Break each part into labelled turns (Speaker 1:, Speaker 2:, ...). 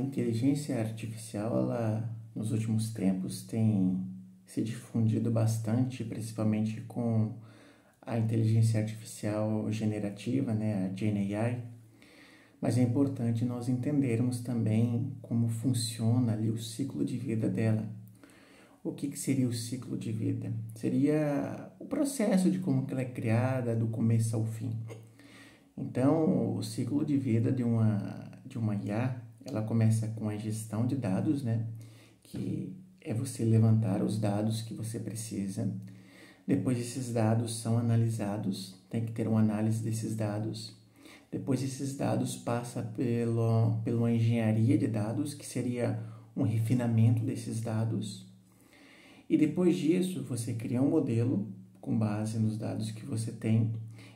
Speaker 1: inteligência artificial, ela, nos últimos tempos, tem se difundido bastante, principalmente com a inteligência artificial generativa, né, a GenAI, mas é importante nós entendermos também como funciona ali o ciclo de vida dela. O que seria o ciclo de vida? Seria o processo de como ela é criada, do começo ao fim. Então, o ciclo de vida de uma IA, ela começa com a gestão de dados, né? Que é você levantar os dados que você precisa. Depois esses dados são analisados, tem que ter uma análise desses dados. Depois esses dados passam pela uma engenharia de dados, que seria um refinamento desses dados. E depois disso, você cria um modelo com base nos dados que você tem.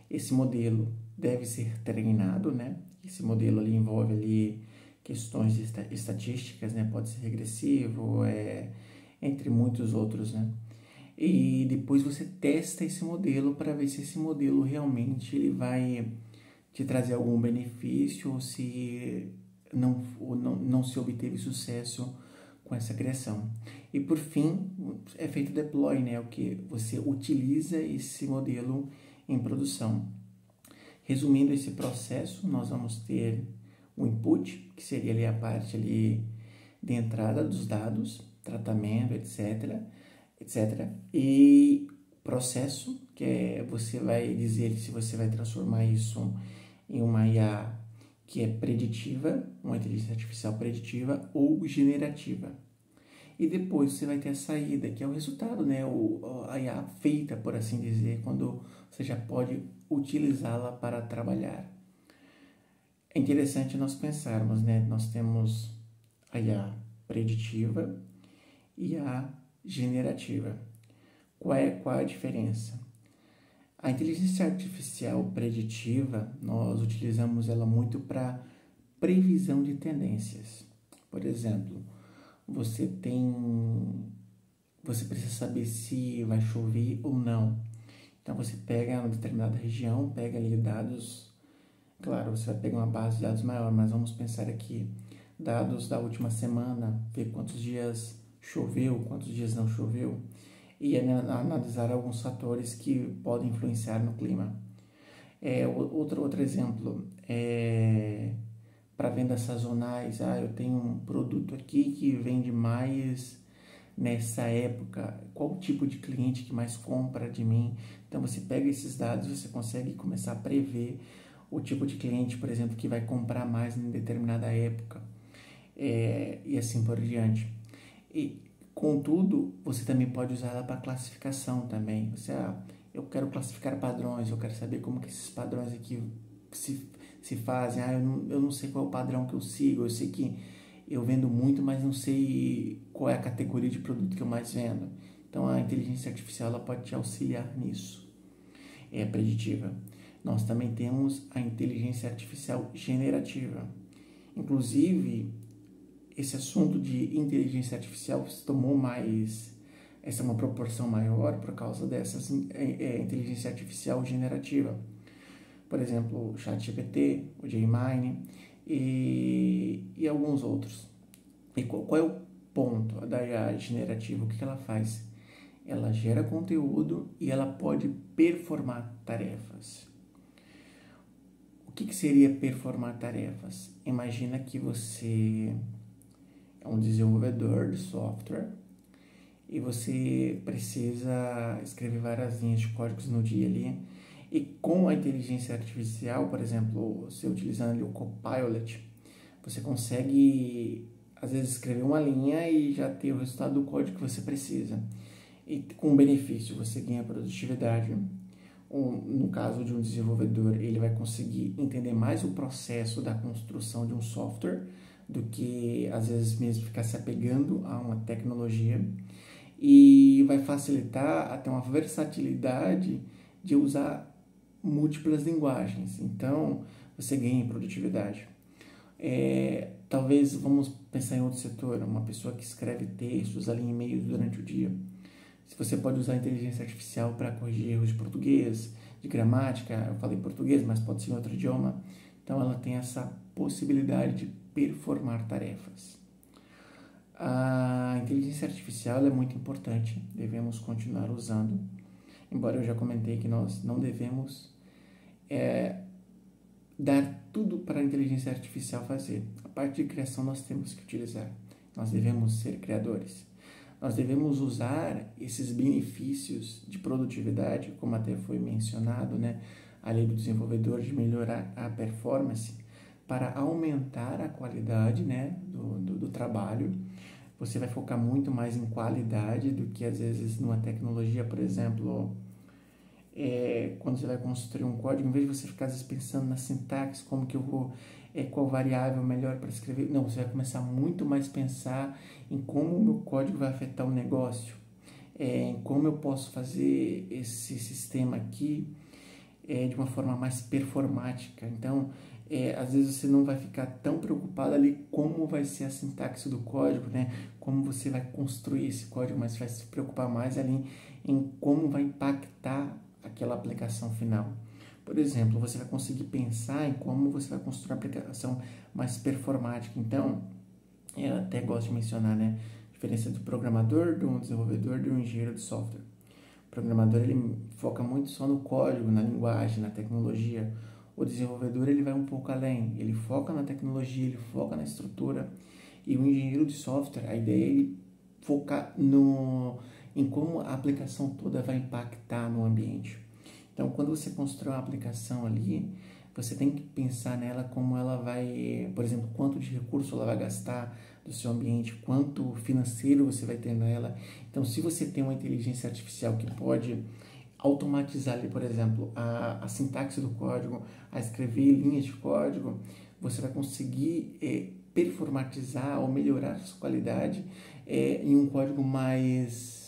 Speaker 1: Esse modelo deve ser treinado, né? Esse modelo ali envolve ali questões estatísticas, né? Pode ser regressivo, entre muitos outros, né? E depois você testa esse modelo para ver se esse modelo realmente ele vai te trazer algum benefício ou se não se obteve sucesso com essa criação. E por fim, é feito o deploy, né? O que você utiliza esse modelo em produção. Resumindo esse processo, nós vamos ter o input, que seria ali a parte ali de entrada dos dados, tratamento, etc. E processo, que você vai dizer se você vai transformar isso em uma IA que é preditiva, uma inteligência artificial preditiva ou generativa. E depois você vai ter a saída, que é o resultado, né? A IA feita, por assim dizer, quando você já pode utilizá-la para trabalhar. É interessante nós pensarmos, né? Nós temos a IA preditiva e a generativa. Qual a diferença? A inteligência artificial preditiva, nós utilizamos ela muito para previsão de tendências. Por exemplo, você precisa saber se vai chover ou não. Então você pega uma determinada região, pega ali dados, claro, você vai pegar uma base de dados maior, mas vamos pensar aqui, dados da última semana, ver quantos dias choveu, quantos dias não choveu, e analisar alguns fatores que podem influenciar no clima. Outro exemplo para vendas sazonais. Eu tenho um produto aqui que vende mais nessa época, qual tipo de cliente que mais compra de mim? Então você pega esses dados, você consegue começar a prever o tipo de cliente, por exemplo, que vai comprar mais em determinada época, e assim por diante. E contudo, você também pode usar ela para classificação também. Eu quero classificar padrões, eu quero saber como que esses padrões aqui se fazem. Eu não sei qual é o padrão que eu sigo, eu sei que eu vendo muito, mas não sei qual é a categoria de produto que eu mais vendo. Então a inteligência artificial ela pode te auxiliar nisso. É preditiva. Nós também temos a inteligência artificial generativa. Inclusive, esse assunto de inteligência artificial se tomou essa é uma proporção maior por causa dessa inteligência artificial generativa. Por exemplo, o ChatGPT, o Gemini e alguns outros. E qual é o ponto da IA generativa? O que ela faz? Ela gera conteúdo e ela pode performar tarefas. O que seria performar tarefas? Imagina que você é um desenvolvedor de software e você precisa escrever várias linhas de códigos no dia ali. E com a inteligência artificial, por exemplo, você utilizando ali o Copilot, você consegue, às vezes, escrever uma linha e já ter o resultado do código que você precisa. E com benefício, você ganha produtividade. No caso de um desenvolvedor, ele vai conseguir entender mais o processo da construção de um software do que, às vezes, mesmo ficar se apegando a uma tecnologia. E vai facilitar até uma versatilidade de usar múltiplas linguagens. Então, você ganha em produtividade. Talvez vamos pensar em outro setor, uma pessoa que escreve textos ali em e-mails durante o dia. Se você pode usar a inteligência artificial para corrigir erros de português, de gramática, eu falei português, mas pode ser em outro idioma. Então ela tem essa possibilidade de performar tarefas. A inteligência artificial é muito importante, devemos continuar usando, embora eu já comentei que nós não devemos dar tudo para a inteligência artificial fazer. A parte de criação nós temos que utilizar, nós devemos ser criadores. Nós devemos usar esses benefícios de produtividade, como até foi mencionado, né? A lei do desenvolvedor, de melhorar a performance, para aumentar a qualidade, né, do trabalho. Você vai focar muito mais em qualidade do que, às vezes, numa tecnologia, por exemplo, quando você vai construir um código, em vez de você ficar, às vezes, pensando na sintaxe, como que eu vou, qual variável melhor para escrever, não, você vai começar muito mais a pensar em como o meu código vai afetar o negócio, em como eu posso fazer esse sistema aqui de uma forma mais performática. Então, às vezes você não vai ficar tão preocupado ali como vai ser a sintaxe do código, né? Como você vai construir esse código, mas vai se preocupar mais ali em como vai impactar aquela aplicação final. Por exemplo, você vai conseguir pensar em como você vai construir uma aplicação mais performática. Então, eu até gosto de mencionar, né, a diferença do programador, do desenvolvedor, do engenheiro de software. O programador, ele foca muito só no código, na linguagem, na tecnologia. O desenvolvedor, ele vai um pouco além, ele foca na tecnologia, ele foca na estrutura. E o engenheiro de software, a ideia é ele focar em como a aplicação toda vai impactar no ambiente. Então, quando você constrói uma aplicação ali, você tem que pensar nela como ela vai, por exemplo, quanto de recurso ela vai gastar do seu ambiente, quanto financeiro você vai ter nela. Então, se você tem uma inteligência artificial que pode automatizar ali, por exemplo, a sintaxe do código, a escrever linhas de código, você vai conseguir performatizar ou melhorar a sua qualidade em um código mais